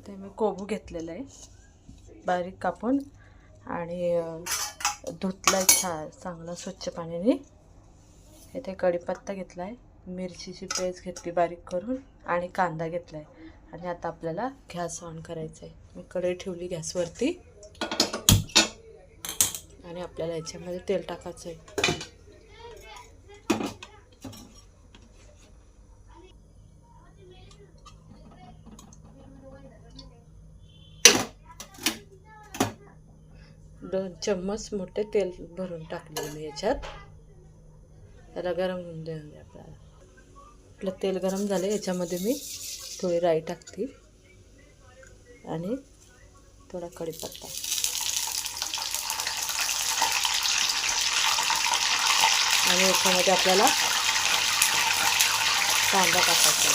ते मी कोबू घेतलेलं आहे बारीक कापून आणि धुतला चांगला स्वच्छ पाण्याने. इथे कढीपत्ता घेतला आहे, मिरचीची पेस्ट घेतली बारीक करून आणि कांदा घेतला आहे. आणि आता आपल्याला गॅस ऑन करायचा आहे. मी कढई ठेवली गॅसवरती आणि आपल्याला याच्यामध्ये तेल टाकायचं आहे. दोन चम्मच मोठे तेल भरून टाकले मी याच्यात. त्याला गरम होऊन द्यावे आपल्याला. आपलं तेल गरम झालं, याच्यामध्ये मी थोडी राई टाकते आणि थोडा कढीपत्ता आणि याच्यामध्ये आपल्याला कांदा टाकायचा.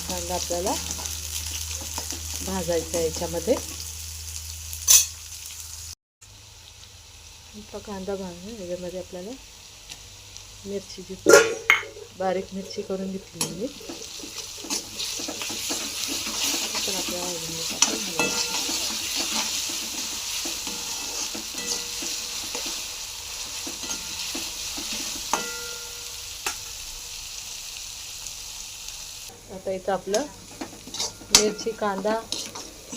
कांदा आपल्याला भाजायचा याच्यामध्ये. कांदा भाजून याच्यामध्ये आपल्याला मिरचीची बारीक मिरची करून घेतली मी. पण आपल्याला आता इथं आपलं मिरची कांदा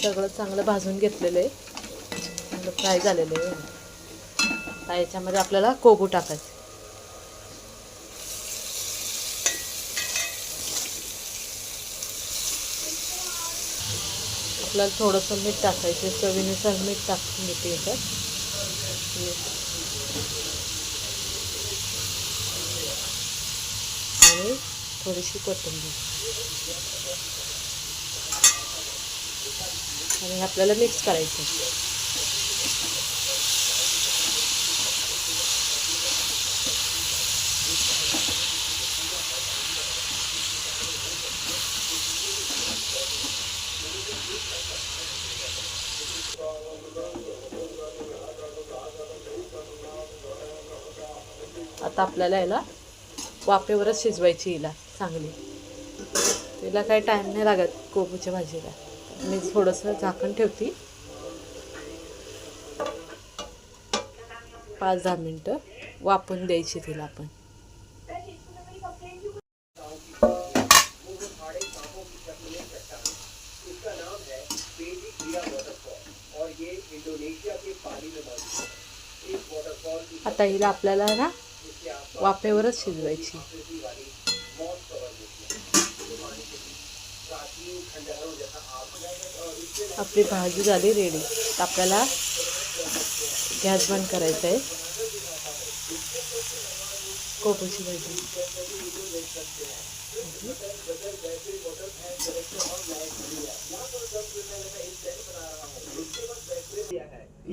सगळं चांगलं भाजून घेतलेलं आहे, चांगलं फ्राय झालेलं आहे. आता याच्यामध्ये आपल्याला कोबू टाकायचं. आपल्याला थोडंसं मीठ टाकायचं, चवीनुसार मीठ टाकून घेते याच्यात. आणि थोडीशी कोथिंबीर आणि आपल्याला मिक्स करायचं. आता आपल्याला याला वाफेवरच शिजवायची, हिला चांगली. तिला काही टाईम नाही लागत कोबूच्या भाजीला. मी थोडंसं झाकण ठेवते, 5-10 मिनटं वाफवून द्यायची तिला आपण. आता हिला आपल्याला ना वाफेवरच शिजवायची. आपली भाजी झाली रेडी. आपल्याला गॅस बंद करायचा आहे. कोबूची भाजी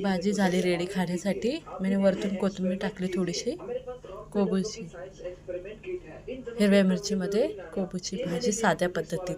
भाजी झाली रेडी खाण्यासाठी. मी वरतून कोथिंबीर टाकली थोडीशी. कोबूची हिरव्या मिरचीमध्ये कोबूची भाजी साध्या पद्धतीत.